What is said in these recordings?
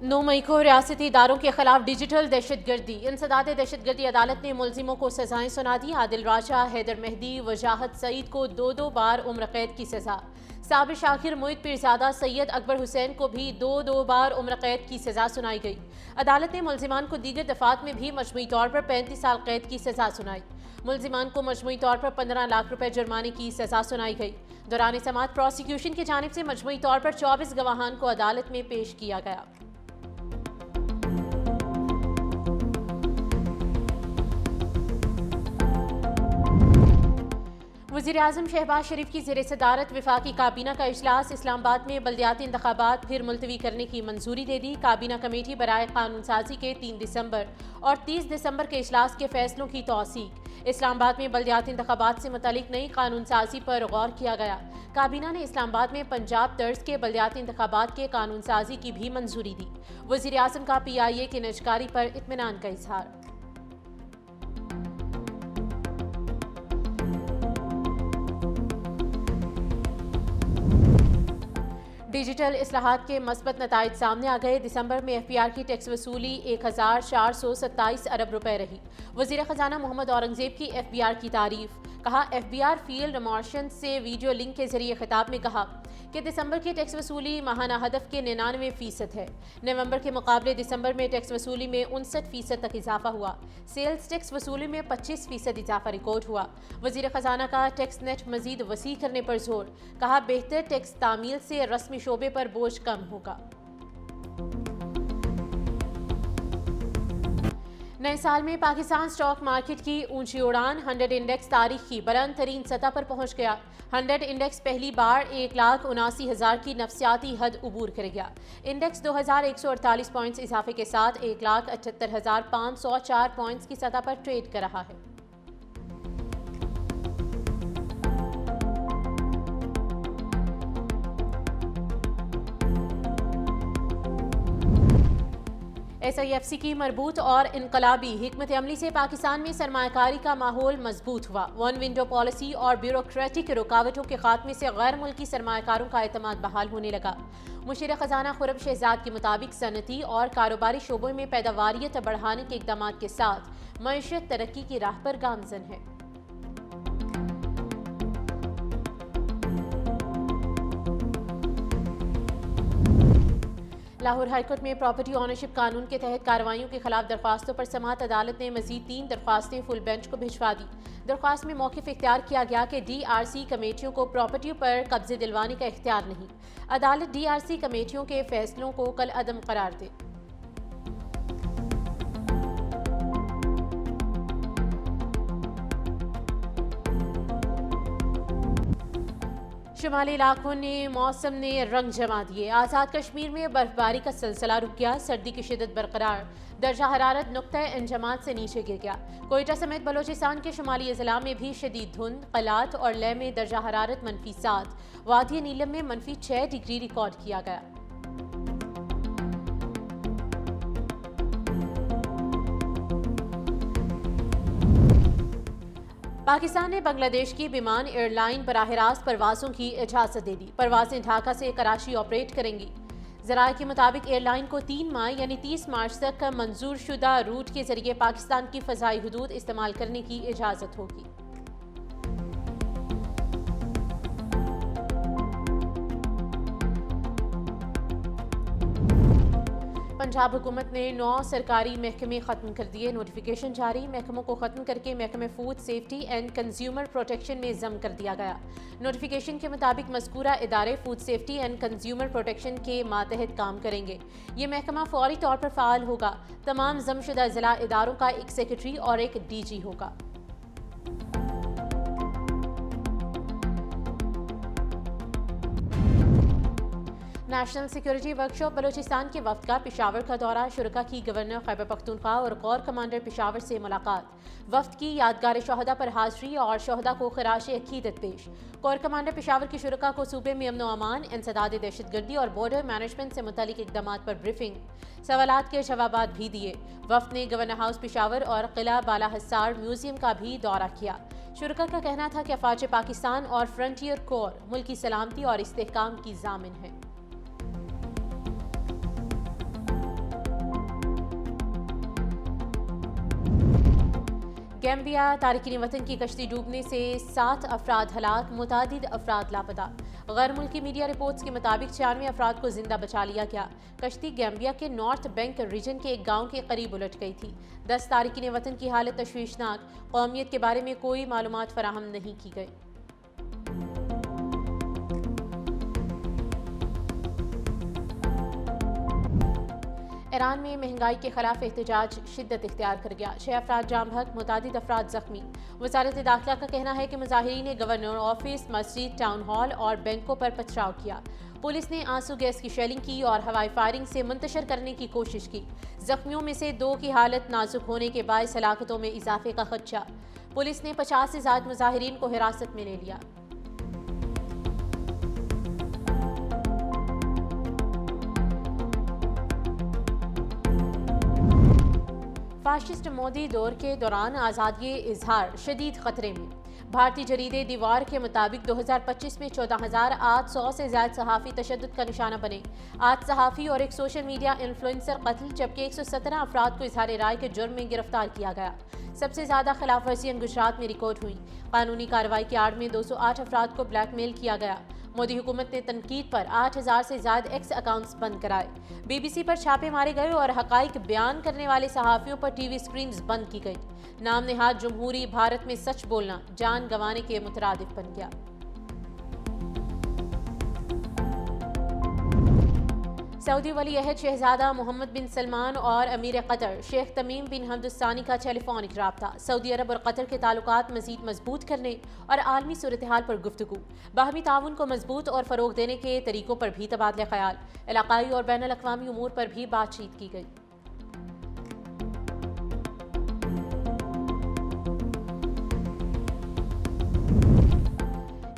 9 मई को रियासती इदारों के खिलाफ डिजिटल दहशत गर्दी इंसदाद दहशत गर्दी अदालत ने मुलजिमों को सजाएं सुना दी। आदिल राजा, हैदर मेहदी, वजाहत सईद को 2-2 बार उम्र कैद की सजा। साबिर शाकिर, मोहित पीरजादा, सैयद अकबर हुसैन को भी 2-2 बार उम्र कैद की सजा सुनाई गई। अदालत ने मुलजिमान को दीगर दफात में भी मजमूई तौर पर 35 साल कैद की सजा सुनाई। मुलजिमान को मजमूई तौर पर 15 लाख रुपए जुर्माने की सजा सुनाई गई। दौरान समाअत प्रोसिक्यूशन की जानिब से मजमूई तौर पर 24 गवाहान को अदालत में पेश किया गया। वज़ीर-ए-आज़म शहबाज शरीफ की ज़ेर सदारत वफाकी काबीना का इजलास। इस्लामाबाद में बल्दियाती इंतखाबात फिर मुलतवी करने की मंजूरी दे दी। काबीना कमेटी बराए कानून साजी के 3 दिसंबर और 30 दिसंबर के इजलास के फैसलों की तौसीक। इस्लामाबाद में बल्दियाती इंतखाबात से मुतालिक नई कानून साजी पर गौर किया गया। काबीना ने इस्लामाबाद में पंजाब तर्ज के बल्दियाती इंतखाबात के कानून साजी की भी मंजूरी दी। वज़ीर-ए-आज़म का PIA की निजकारी पर इत्मीनान का इजहार। डिजिटल इस्लाहात के मस्बत नताइज सामने आ गए। दिसंबर में FBR की टैक्स वसूली 1427 अरब रुपए रही। वज़ीर ख़जाना मोहम्मद औरंगज़ेब की FBR की तारीफ। कहा, FBR फील्ड मार्शन से वीडियो लिंक के जरिए खिताब में कहा कि दिसंबर की टैक्स वसूली माहाना हदफ के 99% है। नवंबर के मुकाबले दिसंबर में टैक्स वसूली में 59% तक इजाफा हुआ। सेल्स टैक्स वसूली में 25% इजाफा रिकॉर्ड हुआ। वज़ीर ख़जाना का टैक्स नेट मजीद वसी करने पर जोर। कहा, बेहतर टैक्स तामील से रस्मी शोबे पर बोझ कम होगा। नए साल में पाकिस्तान स्टॉक मार्केट की ऊंची उड़ान। 100 इंडेक्स तारीख की बुलंद तरीन सतह पर पहुंच गया। 100 इंडेक्स पहली बार 1,79,000 की नफसियाती हद उबूर कर गया। इंडेक्स 2148 पॉइंट्स इजाफे के साथ 1,78,504 पॉइंट्स की सतह पर ट्रेड कर रहा है। SIFC की मरबूत और इनकलाबी हिकमत अमली से पाकिस्तान में सरमायाकारी का माहौल मजबूत हुआ। वन विंडो पॉलिसी और ब्यूरोक्रेटिक रुकावटों के खात्मे से गैर मुल्की सरमायाकारों का एतमाद बहाल होने लगा। मुशीर खजाना खुरम शहजाद के मुताबिक सनती और कारोबारी शोबों में पैदावारियत बढ़ाने के इकदाम के साथ मईशत तरक्की की राह पर गामजन है। लाहौर हाईकोर्ट में प्रॉपर्टी ऑनरशिप कानून के तहत कार्रवाइयों के खिलाफ दरख्वास्तों पर समाअत अदालत ने मजीद 3 दरख्वास्तें फुल बेंच को भिजवा दी। दरख्वास्त में मौक़िफ़ इख्तियार किया गया कि DRC कमेटियों को प्रॉपर्टी पर कब्जे दिलवाने का इख्तियार नहीं। अदालत DRC कमेटियों के फैसलों को कल अदम करार दे। शुमाली इलाकों ने मौसम ने रंग जमा दिए। आज़ाद कश्मीर में बर्फबारी का सिलसिला रुक गया। सर्दी की शिद्दत बरकरार। दर्जा हरारत नुक्ता इंजमात से नीचे गिर गया। कोयटा समेत बलोचिस्तान के शुमाली अजला में भी शदीद धुंध। कलात और लेह में दर्जा हरारत -7, वादी नीलम में -6 डिग्री रिकॉर्ड किया गया। पाकिस्तान ने बांग्लादेश की विमान एयरलाइन बराह रास्त परवाज़ों की इजाज़त दे दी। परवाज़ें ढाका से कराची ऑपरेट करेंगी। ज़राए के मुताबिक एयरलाइन को 3 मई यानी 30 मार्च तक मंजूर शुदा रूट के जरिए पाकिस्तान की फ़ज़ाई हुदूद इस्तेमाल करने की इजाज़त होगी। पंजाब हुकूमत ने 9 सरकारी महकमे ख़त्म कर दिए। नोटिफिकेशन जारी। महकमों को ख़त्म करके महकमे food safety and consumer protection में ज़म कर दिया गया। नोटिफिकेशन के मुताबिक मज़कूरा इदारे food safety and consumer protection के मातहत काम करेंगे। ये महकमा फौरी तौर पर फ़ाल होगा। तमाम ज़मशुदा ज़िला इदारों का एक सेक्रेटरी और एक DG होगा। नेशनल सिक्योरिटी वर्कशॉप बलोचिस्तान के वफ्द का पेशावर का दौरा। शुरका की गवर्नर खैबर पख्तूनख्वा और कोर कमांडर पेशावर से मुलाकात। वफ्द की यादगार शहदा पर हाजिरी और शहदा को खराश अकीदत पेश। कोर कमांडर पेशावर की शुरका को सूबे में अमन अमान, इंसदाद दहशतगर्दी और बॉर्डर मैनेजमेंट से मुतालिक इक़दामात पर ब्रीफिंग। सवालात के जवाबात भी दिए। वफ्द ने गवर्नर हाउस पेशावर और किला बाला हसार म्यूजियम का भी दौरा किया। शुरका का कहना था कि अफवाज पाकिस्तान और फ्रंटियर कोर मुल्की सलामती और इस्तेहकाम की ज़ामिन है। گیمبیا تارکین وطن کی کشتی ڈوبنے سے 7 افراد ہلاک، متعدد افراد لاپتہ۔ غیر ملکی میڈیا رپورٹس کے مطابق 96 افراد کو زندہ بچا لیا گیا۔ کشتی گیمبیا کے نارتھ بینک ریجن کے ایک گاؤں کے قریب الٹ گئی تھی۔ 10 تارکین وطن کی حالت تشویشناک، قومیت کے بارے میں کوئی معلومات فراہم نہیں کی گئی۔ ایران میں مہنگائی کے خلاف احتجاج شدت اختیار کر گیا، 6 افراد جام بحق، متعدد افراد زخمی۔ وزارت داخلہ کا کہنا ہے کہ مظاہرین نے گورنر آفس، مسجد، ٹاؤن ہال اور بینکوں پر پتھراؤ کیا۔ پولیس نے آنسو گیس کی شیلنگ کی اور ہوائی فائرنگ سے منتشر کرنے کی کوشش کی۔ زخمیوں میں سے 2 کی حالت نازک ہونے کے باعث ہلاکتوں میں اضافے کا خدشہ۔ پولیس نے 50 سے زائد مظاہرین کو حراست میں لے لیا۔ فاشسٹ مودی دور کے دوران آزادی اظہار شدید خطرے میں۔ بھارتی جریدے دیوار کے مطابق 2025 میں 14,800 سے زائد صحافی تشدد کا نشانہ بنے۔ 8 صحافی اور ایک سوشل میڈیا انفلوئنسر قتل، جبکہ 117 افراد کو اظہار رائے کے جرم میں گرفتار کیا گیا۔ سب سے زیادہ خلاف ورزیاں گجرات میں ریکارڈ ہوئیں۔ قانونی کارروائی کی آڑ میں 208 افراد کو بلیک میل کیا گیا۔ مودی حکومت نے تنقید پر 8,000 سے زائد ایکس اکاؤنٹس بند کرائے۔ بی بی سی پر چھاپے مارے گئے اور حقائق بیان کرنے والے صحافیوں پر ٹی وی سکرینز بند کی گئی۔ نام نہاد جمہوری بھارت میں سچ بولنا جان گنوانے کے مترادف بن گیا۔ سعودی ولی عہد شہزادہ محمد بن سلمان اور امیر قطر شیخ تمیم بن حمد الثانی کا ٹیلی فونک رابطہ، سعودی عرب اور قطر کے تعلقات مزید مضبوط کرنے اور عالمی صورتحال پر گفتگو، باہمی تعاون کو مضبوط اور فروغ دینے کے طریقوں پر بھی تبادلہ خیال، علاقائی اور بین الاقوامی امور پر بھی بات چیت کی گئی۔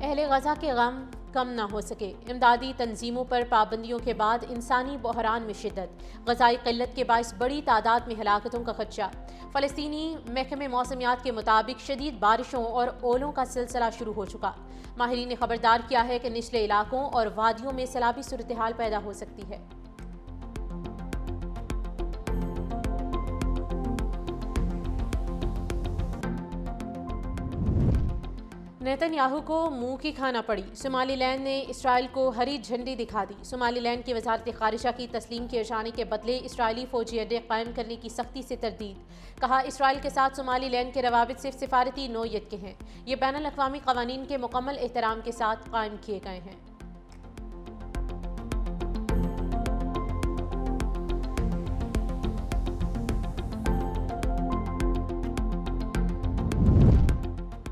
اہل غزہ کے غم کم نہ ہو سکے، امدادی تنظیموں پر پابندیوں کے بعد انسانی بحران میں شدت، غذائی قلت کے باعث بڑی تعداد میں ہلاکتوں کا خدشہ۔ فلسطینی محکمہ موسمیات کے مطابق شدید بارشوں اور اولوں کا سلسلہ شروع ہو چکا۔ ماہرین نے خبردار کیا ہے کہ نچلے علاقوں اور وادیوں میں سیلابی صورتحال پیدا ہو سکتی ہے۔ نیتن یاہو کو منہ کی کھانا پڑی، صومالی لینڈ نے اسرائیل کو ہری جھنڈی دکھا دی۔ صومالی لینڈ کی وزارت خارجہ کی تسلیم کیے جانے کے بدلے اسرائیلی فوجی اڈے قائم کرنے کی سختی سے تردید۔ کہا اسرائیل کے ساتھ صومالی لینڈ کے روابط صرف سفارتی نوعیت کے ہیں، یہ بین الاقوامی قوانین کے مکمل احترام کے ساتھ قائم کیے گئے ہیں۔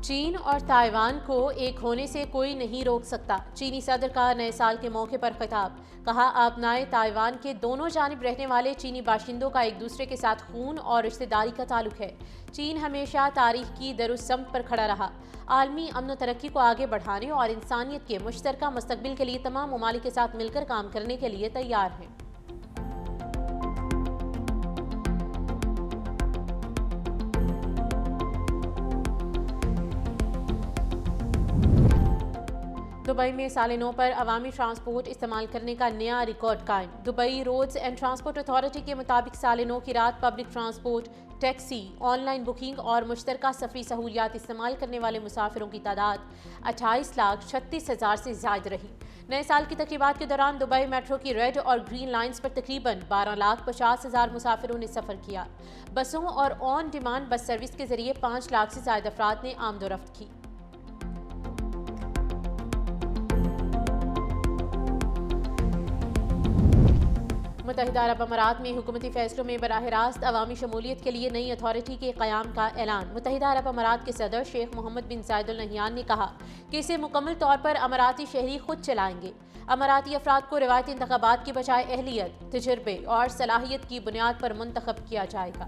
چین اور تائیوان کو ایک ہونے سے کوئی نہیں روک سکتا، چینی صدر کا نئے سال کے موقع پر خطاب۔ کہا آبنائے تائیوان کے دونوں جانب رہنے والے چینی باشندوں کا ایک دوسرے کے ساتھ خون اور رشتہ داری کا تعلق ہے۔ چین ہمیشہ تاریخ کی درالسمت پر کھڑا رہا، عالمی امن و ترقی کو آگے بڑھانے اور انسانیت کے مشترکہ مستقبل کے لیے تمام ممالک کے ساتھ مل کر کام کرنے کے لیے تیار ہیں۔ دبئی میں سال نو پر عوامی ٹرانسپورٹ استعمال کرنے کا نیا ریکارڈ قائم۔ Dubai roads and transport authority کے مطابق سال نو کی رات public transport, taxi, on line booking اور مشترکہ سفری سہولیات استعمال کرنے والے مسافروں کی تعداد 28,36,000 سے زائد رہی۔ نئے سال کی تقریبات کے دوران دبئی میٹرو کی ریڈ اور گرین لائنز پر تقریباً 12,50,000 مسافروں نے سفر کیا۔ بسوں اور آن ڈیمانڈ بس سروس کے ذریعے 5 لاکھ سے زائد افراد نے آمد و رفت کی۔ متحدہ عرب امارات میں حکومتی فیصلوں میں براہ راست عوامی شمولیت کے لیے نئی اتھارٹی کے قیام کا اعلان۔ متحدہ عرب امارات کے صدر شیخ محمد بن زاید ال نہیان نے کہا کہ اسے مکمل طور پر اماراتی شہری خود چلائیں گے۔ اماراتی افراد کو روایتی انتخابات کی بجائے اہلیت، تجربے اور صلاحیت کی بنیاد پر منتخب کیا جائے گا۔